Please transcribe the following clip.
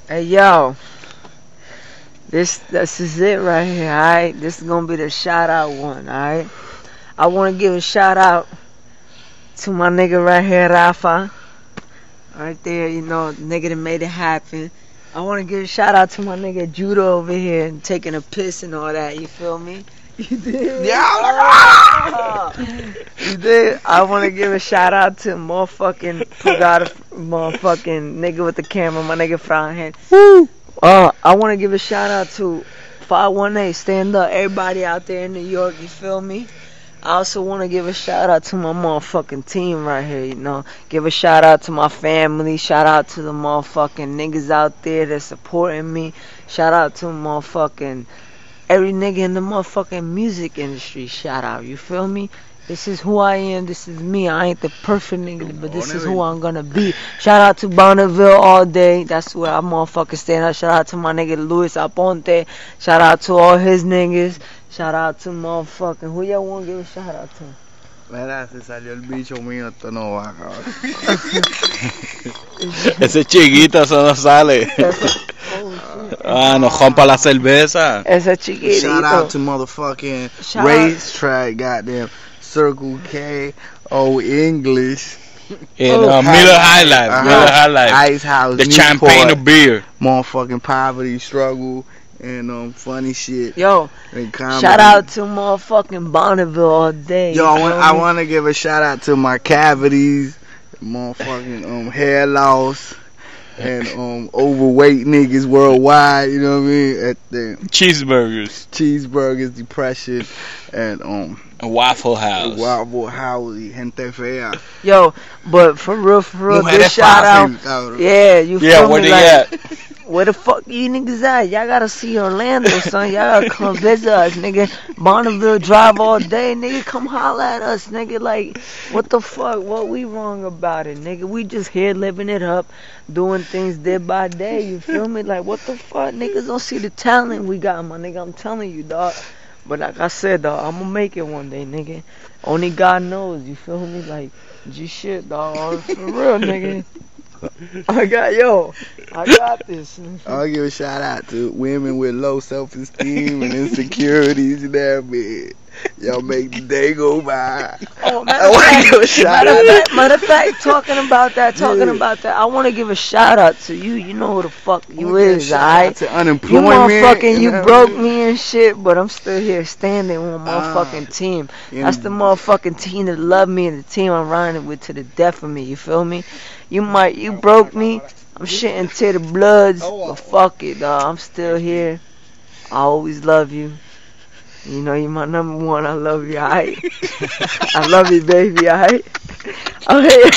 Hey yo, this is it right here, alright? This is gonna be the shout out one, alright? I wanna give a shout out to my nigga right here, Rafa. Right there, nigga that made it happen. I wanna give a shout out to my nigga Judo over here and taking a piss and all that, you feel me? You did? Yeah. You did? I wanna give a shout out to motherfucking motherfucking nigga with the camera, my nigga Fryhead. Woo! I want to give a shout out to 518 Stand Up, everybody out there in New York, you feel me? I also want to give a shout out to my motherfucking team right here, Give a shout out to my family, shout out to the motherfucking niggas out there that's supporting me, shout out to motherfucking every nigga in the motherfucking music industry, shout out, you feel me? This is who I am, this is me. I ain't the perfect nigga, but this is who I'm gonna be. Shout out to Bonneville all day. That's where I motherfucking stand up. Shout out to my nigga Luis Aponte. Shout out to all his niggas. Shout out to motherfucking... Who y'all wanna give a shout out to? Mira, se salió el bicho mío, esto no va, cabrón. Ese chiquito, eso no sale. No rompa la cerveza. Ese chiquitito. Shout out to motherfucking Racetrack, goddamn. Circle K, English. And Miller High Life, Miller High Life, Ice House, the Newport, champagne of beer, motherfucking Poverty Struggle, and funny shit. Yo, shout out to motherfucking Bonneville all day. Yo, I want to give a shout out to my cavities, motherfucking hair loss, and overweight niggas worldwide. You know what I mean? At the cheeseburgers, depression, and Waffle House, gente fea. Yo, but for real, this shout out. Yeah, you feel me? Where they at? Where the fuck you niggas at? Y'all gotta see Orlando, son. Y'all gotta come visit us, nigga. Bonneville Drive all day, nigga. Come holla at us, nigga. Like, what the fuck? What we wrong about it, nigga? We just here living it up, doing things day by day. You feel me? Like, what the fuck? Niggas don't see the talent we got, my nigga. I'm telling you, dog. But like I said, dog, I'm gonna make it one day, nigga. Only God knows, you feel me? Like, G shit, dog. For real, nigga. I got this. I'll give a shout out to women with low self-esteem and insecurities and that, man. Y'all make the day go by. Oh, matter of fact, talking about that, I want to give a shout out to you. You know who the fuck you is, alright? To unemployment. You motherfucking, you broke me and shit, but I'm still here standing with my motherfucking team. That's the motherfucking team that love me and the team I'm riding with to the death of me. You feel me? You broke me. I'm shitting to the bloods, but fuck it, dog. I'm still here. I always love you. You know, you're my number one. I love you, alright? I love you, baby, alright? Okay,